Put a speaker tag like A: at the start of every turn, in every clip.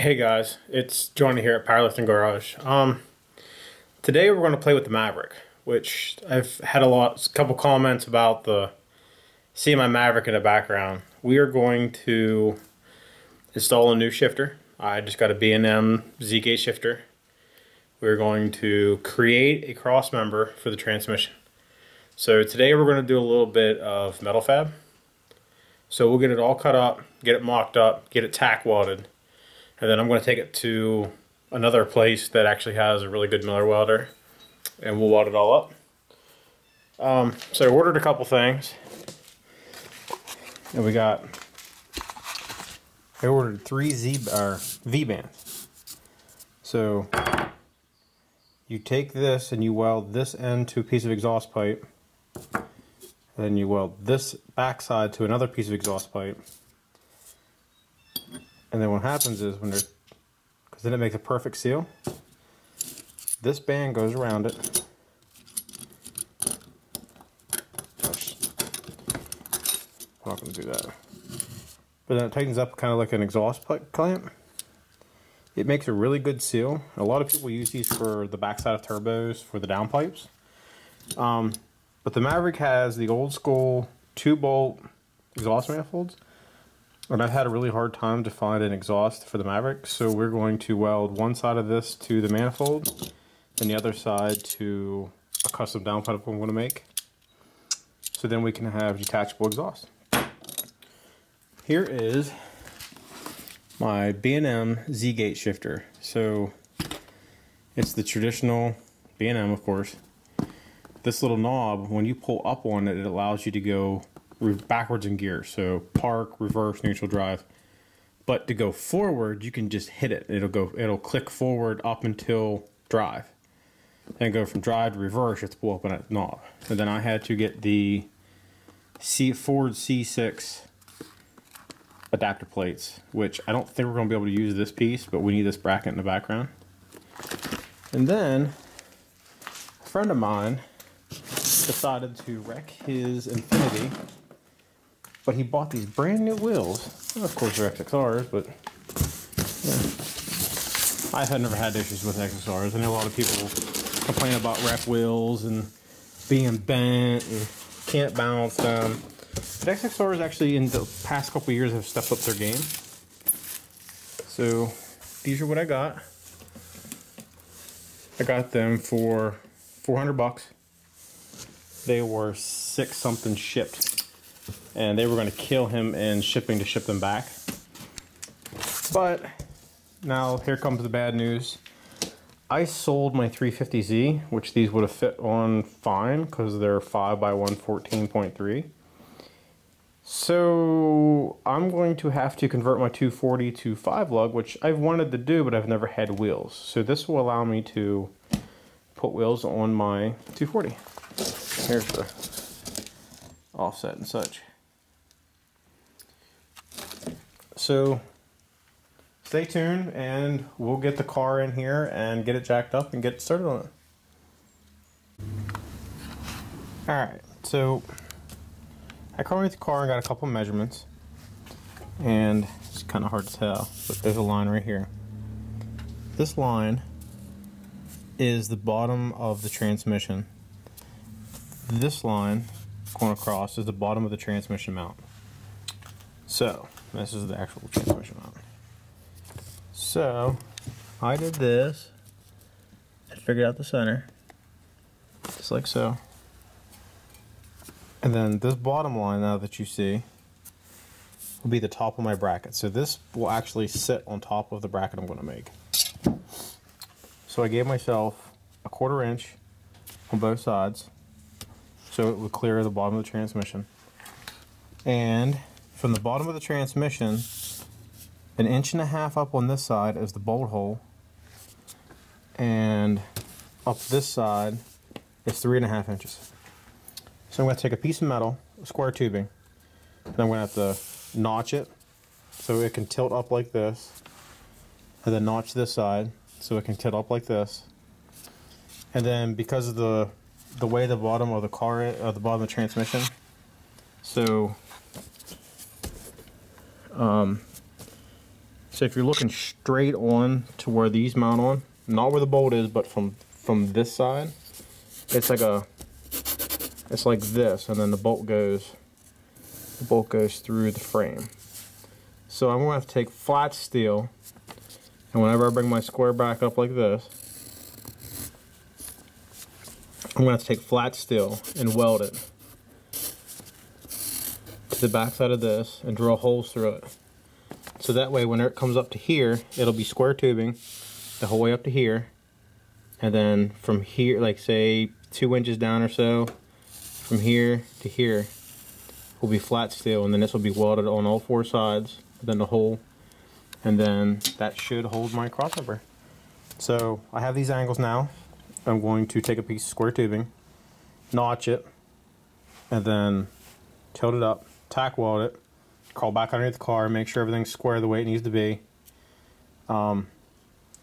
A: Hey guys, it's Johnny here at Powerlifting Garage. Today we're going to play with the Maverick, which I've had a couple comments about seeing my Maverick in the background. We are going to install a new shifter. I just got a B&M Z-gate shifter. We're going to create a cross member for the transmission. So today we're going to do a little bit of metal fab. So we'll get it all cut up, get it mocked up, get it tack welded. And then I'm going to take it to another place that actually has a really good Miller welder, and we'll weld it all up. So I ordered a couple things, and I ordered 3 V-bands. So you take this and you weld this end to a piece of exhaust pipe, and then you weld this backside to another piece of exhaust pipe. And then what happens is because then it makes a perfect seal, this band goes around it. I'm not going to do that. But then it tightens up kind of like an exhaust pipe clamp. It makes a really good seal. A lot of people use these for the backside of turbos for the downpipes. But the Maverick has the old school 2-bolt exhaust manifolds. And I've had a really hard time to find an exhaust for the Maverick, so we're going to weld one side of this to the manifold and the other side to a custom downpipe I'm going to make. So then we can have detachable exhaust. Here is my B&M Z-gate shifter. So it's the traditional B&M, of course. This little knob, when you pull up on it, it allows you to go backwards in gear, so park, reverse, neutral, drive. But to go forward, you can just hit it. It'll click forward up until drive, and go from drive to reverse. You have to pull up on that knob. And then I had to get the Ford C6 adapter plates, which I don't think we're going to be able to use this piece, but we need this bracket in the background. And then a friend of mine decided to wreck his Infinity. But he bought these brand new wheels. Well, of course they're XXRs, but yeah. I had never had issues with XXRs. I know a lot of people complain about wreck wheels and being bent and can't balance them. But XXRs actually in the past couple of years have stepped up their game. So these are what I got. I got them for $400. They were 6 something shipped. And they were going to kill him in shipping to ship them back. But now here comes the bad news. I sold my 350Z, which these would have fit on fine because they're 5x114.3. So I'm going to have to convert my 240 to 5 lug, which I've wanted to do, but I've never had wheels. So this will allow me to put wheels on my 240. Here's the offset and such. So stay tuned and we'll get the car in here and get it jacked up and get started on it. Alright, so I crawled the car and got a couple measurements, and it's kind of hard to tell, but there's a line right here. This line is the bottom of the transmission. This line going across is the bottom of the transmission mount. So this is the actual transmission mount. So I did this and figured out the center, just like so. And then this bottom line now that you see will be the top of my bracket. So this will actually sit on top of the bracket I'm going to make. So I gave myself a 1/4 inch on both sides, so it would clear the bottom of the transmission. And from the bottom of the transmission, 1.5 inches up on this side is the bolt hole, and up this side is 3.5 inches. So I'm going to take a piece of metal, square tubing, and I'm going to have to notch it so it can tilt up like this, and then notch this side so it can tilt up like this. And then because of the way the bottom of the car is, the bottom of the transmission, so So if you're looking straight on to where these mount on, not where the bolt is, but from this side, it's like this, and then the bolt goes through the frame. So I'm going to have to take flat steel, and whenever I bring my square back up like this, I'm going to have to take flat steel and weld it to the back side of this and drill holes through it. So that way when it comes up to here, it'll be square tubing the whole way up to here, and then from here, like say 2 inches down or so, from here to here will be flat steel, and then this will be welded on all 4 sides, then the hole, and then that should hold my crossover. So I have these angles now. I'm going to take a piece of square tubing, notch it, and then tilt it up, tack weld it, crawl back underneath the car, make sure everything's square the way it needs to be. And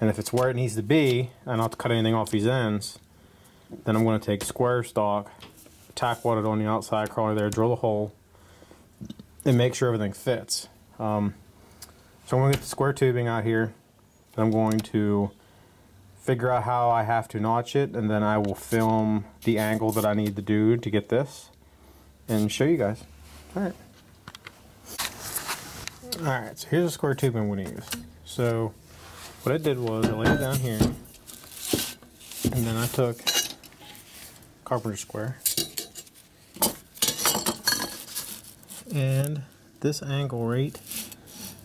A: if it's where it needs to be, and not to cut anything off these ends, then I'm going to take square stock, tack weld it on the outside, crawl there, drill a hole, and make sure everything fits. So I'm going to get the square tubing out here, and I'm going to figure out how I have to notch it, and then I will film the angle that I need to do to get this and show you guys. Alright. Alright, so here's the square tubing I'm going to use. So what I did was I laid it down here, and then I took carpenter square, and this angle right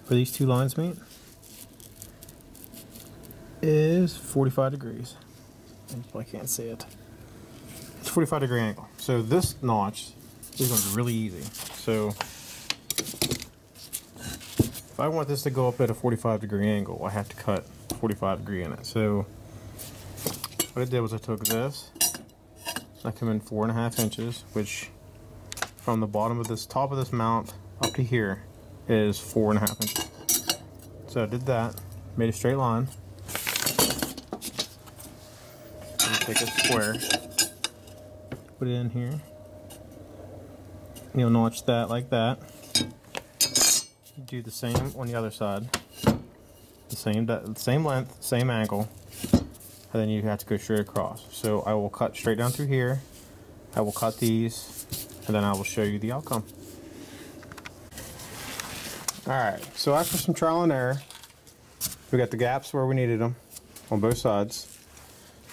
A: where these 2 lines meet is 45 degrees. I can't see it. It's a 45-degree angle. So this notch is going to be really easy. So if I want this to go up at a 45-degree angle, I have to cut 45-degree in it. So what I did was I took this, I come in 4.5 inches, which from the bottom of this, top of this mount up to here is 4.5 inches. So I did that, made a straight line. Take a square, put it in here. You'll notch that like that. Do the same on the other side. The same length, same angle, and then you have to go straight across. So I will cut straight down through here. I will cut these, and then I will show you the outcome. Alright, so after some trial and error, we got the gaps where we needed them on both sides.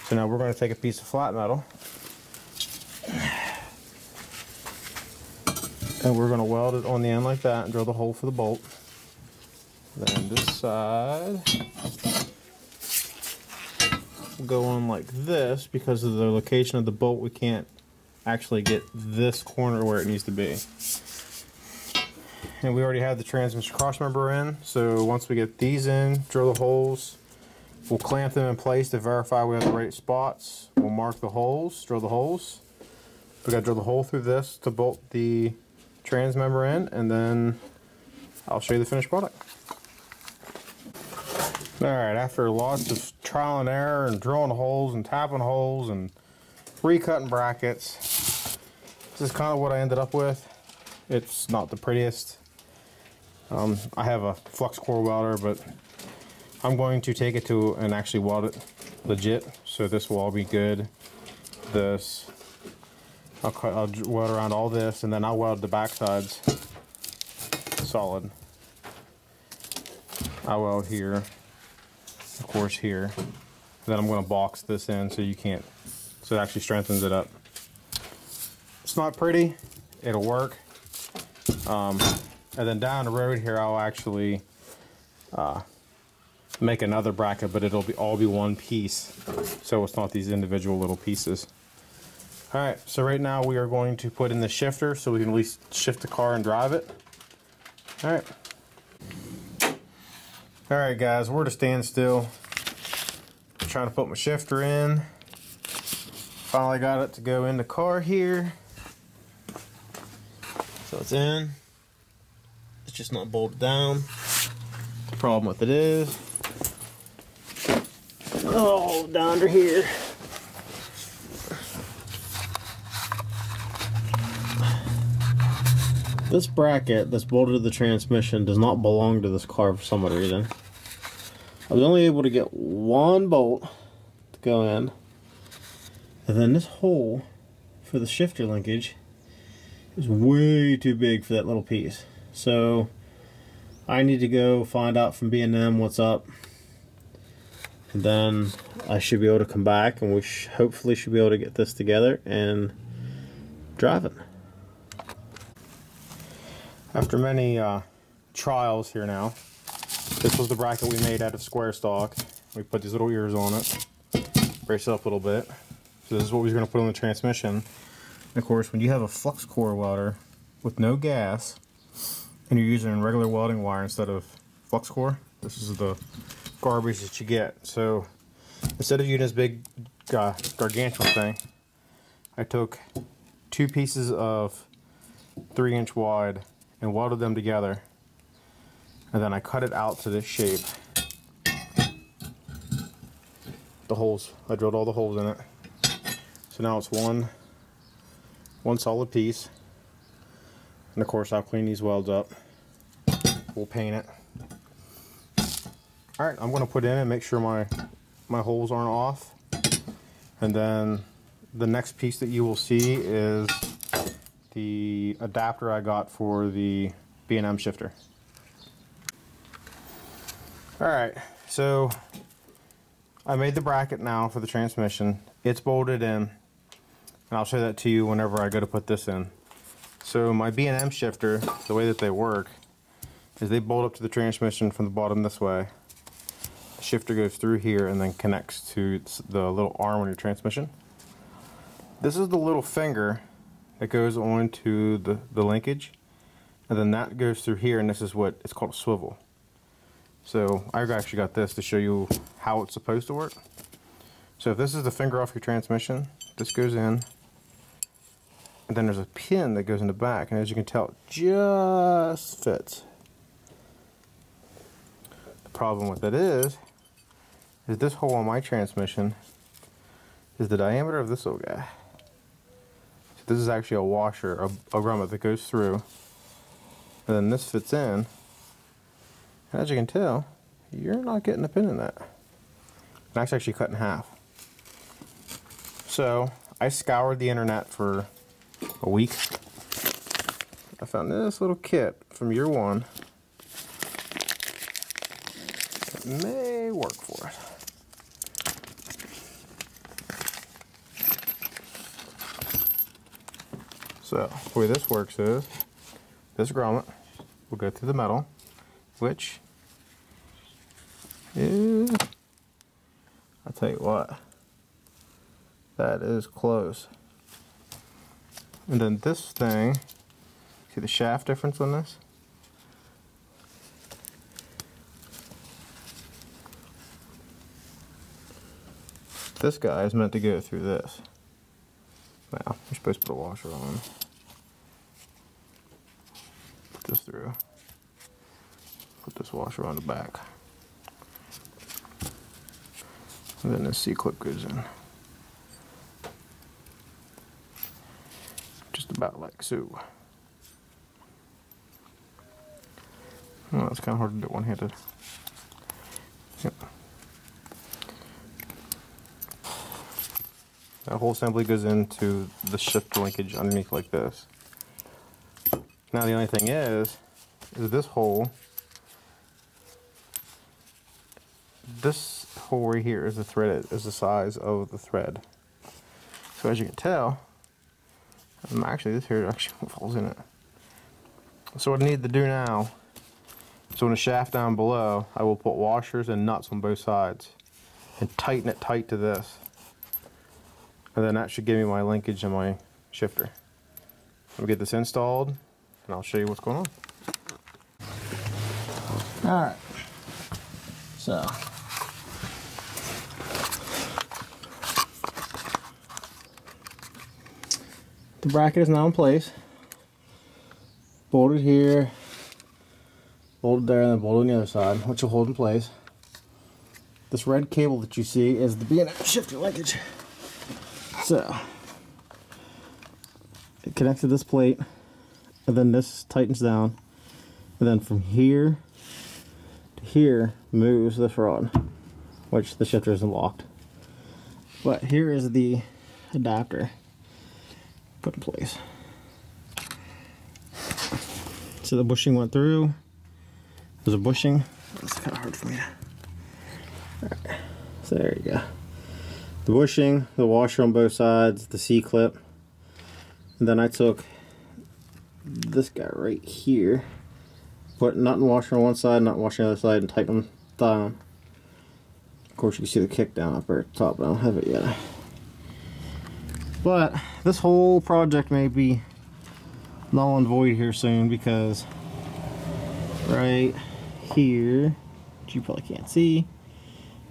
A: So now we're going to take a piece of flat metal, and we're going to weld it on the end like that and drill the hole for the bolt. Then this side will go on like this. Because of the location of the bolt, we can't actually get this corner where it needs to be. And we already have the transmission cross member in, so once we get these in, drill the holes, we'll clamp them in place to verify we have the right spots. We'll mark the holes, drill the holes. We gotta drill the hole through this to bolt the trans member in, and then I'll show you the finished product. Alright, after lots of trial and error and drilling holes and tapping holes and recutting brackets, this is kind of what I ended up with. It's not the prettiest. I have a flux core welder, but I'm going to take it to and actually weld it legit, so this will all be good. This, I'll weld around all this, and then I'll weld the back sides solid. I'll weld here, of course here. Then I'm going to box this in so you can't, so it actually strengthens it up. It's not pretty, it'll work. And then down the road here, I'll actually make another bracket, but it'll all be one piece, so it's not these individual little pieces. Alright, so right now we are going to put in the shifter so we can at least shift the car and drive it. Alright. Alright guys, we're at a standstill. I'm trying to put my shifter in. Finally got it to go in the car here. So it's in. It's just not bolted down. The problem with it is, oh, down under here. This bracket that's bolted to the transmission does not belong to this car for some reason. I was only able to get one bolt to go in, and then this hole for the shifter linkage is way too big for that little piece. So I need to go find out from B&M what's up, and then I should be able to come back, and we hopefully should be able to get this together and drive it. After many trials here now, this was the bracket we made out of square stock. We put these little ears on it, brace it up a little bit. So this is what we're going to put on the transmission. And of course, when you have a flux core welder with no gas, and you're using regular welding wire instead of flux core, this is the garbage that you get. So instead of using this big gargantuan thing, I took 2 pieces of 3-inch wide and welded them together, and then I cut it out to this shape. The holes, I drilled all the holes in it, so now it's one solid piece. And of course I'll clean these welds up, we'll paint it. Alright, I'm going to put in and make sure my holes aren't off, and then the next piece that you will see is the adapter I got for the B&M shifter. Alright, so I made the bracket now for the transmission. It's bolted in, and I'll show that to you whenever I go to put this in. So my B&M shifter, the way that they work is they bolt up to the transmission from the bottom this way. The shifter goes through here and then connects to the little arm on your transmission. This is the little finger that goes onto the linkage, and then that goes through here, and this is what it's called, a swivel. So I actually got this to show you how it's supposed to work. So if this is the finger off your transmission, this goes in, and then there's a pin that goes in the back, and as you can tell, it just fits. The problem with it is this hole on my transmission is the diameter of this little guy. This is actually a washer, a grommet that goes through, and then this fits in. And as you can tell, you're not getting a pin in that. And that's actually cut in half. So I scoured the internet for a week. I found this little kit from year 1 that may work for it. So the way this works is this grommet will go through the metal, which is, I'll tell you what, that is close. And then this thing, see the shaft difference on this? This guy is meant to go through this. Now, you're supposed to put a washer on. Put this through. Put this washer on the back. And then this C-clip goes in. Just about like so. Well, it's kind of hard to do one-handed. Yep. That whole assembly goes into the shift linkage underneath like this. Now the only thing is this hole. This hole right here is the thread, is the size of the thread. So as you can tell, actually this here actually falls in it. So what I need to do now, so in the shaft down below, I will put washers and nuts on both sides and tighten it tight to this. And then that should give me my linkage and my shifter. I'll get this installed and I'll show you what's going on. Alright, so the bracket is now in place. Bolted here, bolted there, and then bolted on the other side, which will hold in place. This red cable that you see is the B&M shifter linkage. So it connects to this plate,
B: and then this tightens down, and then from here to here moves this rod, which the shifter isn't locked. But here is the adapter put in place. So the bushing went through. There's a bushing. It's kind of hard for me to. Alright, so there you go. The bushing, the washer on both sides, the C-clip. And then I took this guy right here, put nut and washer on one side, nut and washer on the other side, and tighten them down. Of course, you can see the kick down up there at the top, but I don't have it yet. But this whole project may be null and void here soon, because right here, which you probably can't see,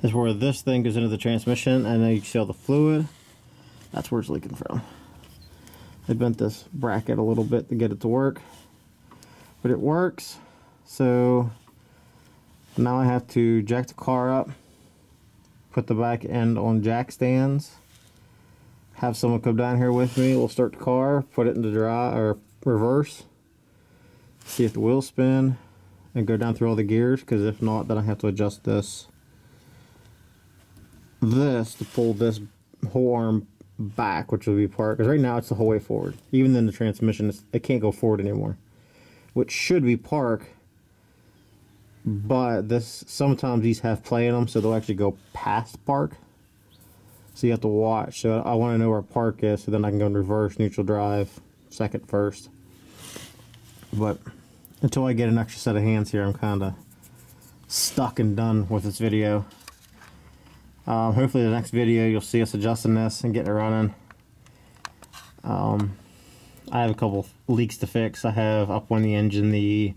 B: is where this thing goes into the transmission, and then you can see all the fluid. That's where it's leaking from. I bent this bracket a little bit to get it to work, but it works. So now I have to jack the car up, put the back end on jack stands, have someone come down here with me. We'll start the car, put it into drive or reverse, see if the wheels spin, and go down through all the gears, because if not, then I have to adjust this to pull this whole arm back, which will be parked, because right now it's the whole way forward. Even in the transmission, it can't go forward anymore, which should be park, but this sometimes these have play in them, so they'll actually go past park, so you have to watch. So I want to know where park is, so then I can go in reverse, neutral drive, second, first. But until I get an extra set of hands here, I'm kind of stuck and done with this video. Hopefully the next video you'll see us adjusting this and getting it running. I have a couple leaks to fix. I have up on the engine, the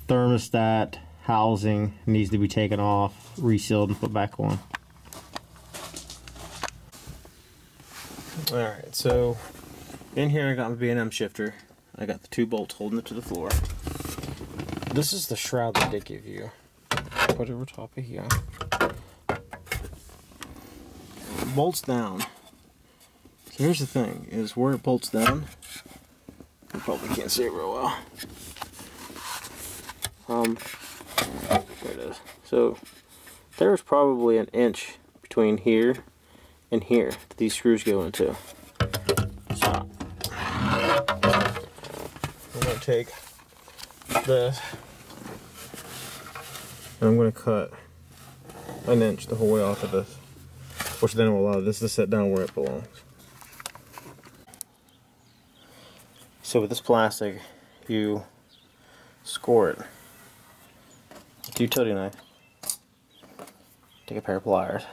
B: thermostat housing needs to be taken off, resealed, and put back on. Alright, so in here I got my B&M shifter. I got the 2 bolts holding it to the floor. This is the shroud that they give you. Put it over top of here. Bolts down. So here's the thing, is where it bolts down, you probably can't see it real well. There it is. So there's probably an inch between here and here that these screws go into. So I'm going to take this and I'm going to cut an inch the whole way off of this, which then will allow this to sit down where it belongs. So with this plastic, you score it with a utility knife. Take a pair of pliers.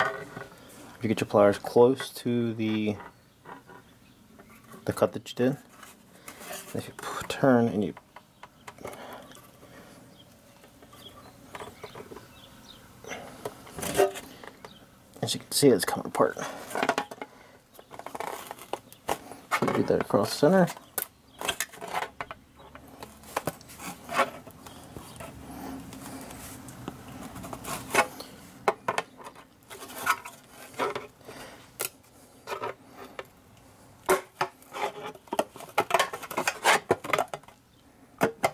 B: If you get your pliers close to the cut that you did, if you turn and you as you can see, it's coming apart. You do that across the center.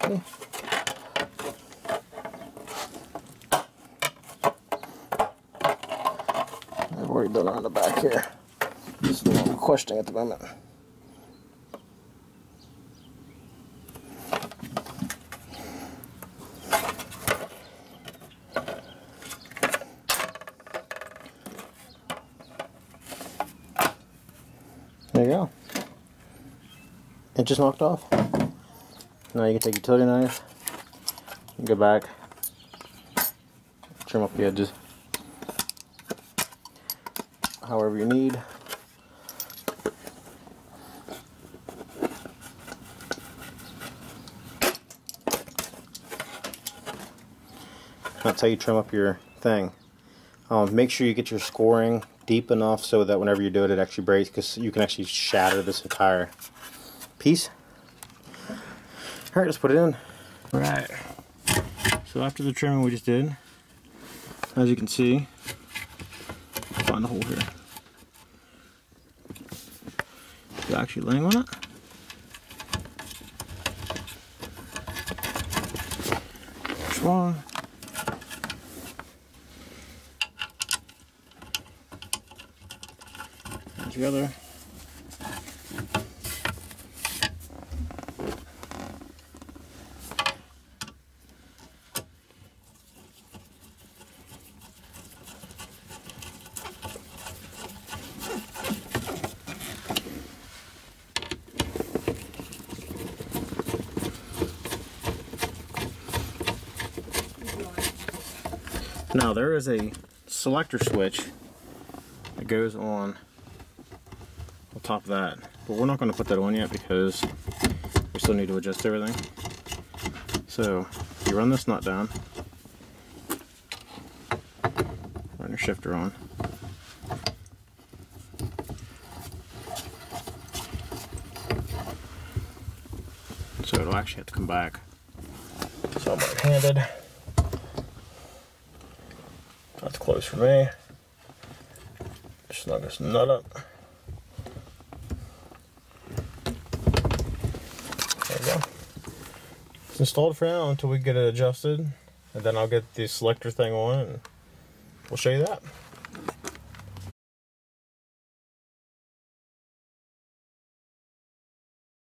B: Okay. I've already done it on the back here. Just a little questioning at the moment. There you go. It just knocked off. Now you can take your utility knife and go back, trim up the edges however you need. That's how you trim up your thing. Make sure you get your scoring deep enough so that whenever you do it, it actually breaks, because you can actually shatter this entire piece. Alright, let's put it in. Alright, so after the trimming we just did, as you can see, find the hole here. It's actually laying on it. one. And together. Now there is a selector switch that goes on top of that, but we're not going to put that on yet because we still need to adjust everything. So you run this nut down, run your shifter on. So it'll actually have to come back. So I'm right-handed. That's close for me. Snug this nut up. There we go. It's installed for now until we get it adjusted, and then I'll get the selector thing on and we'll show you that.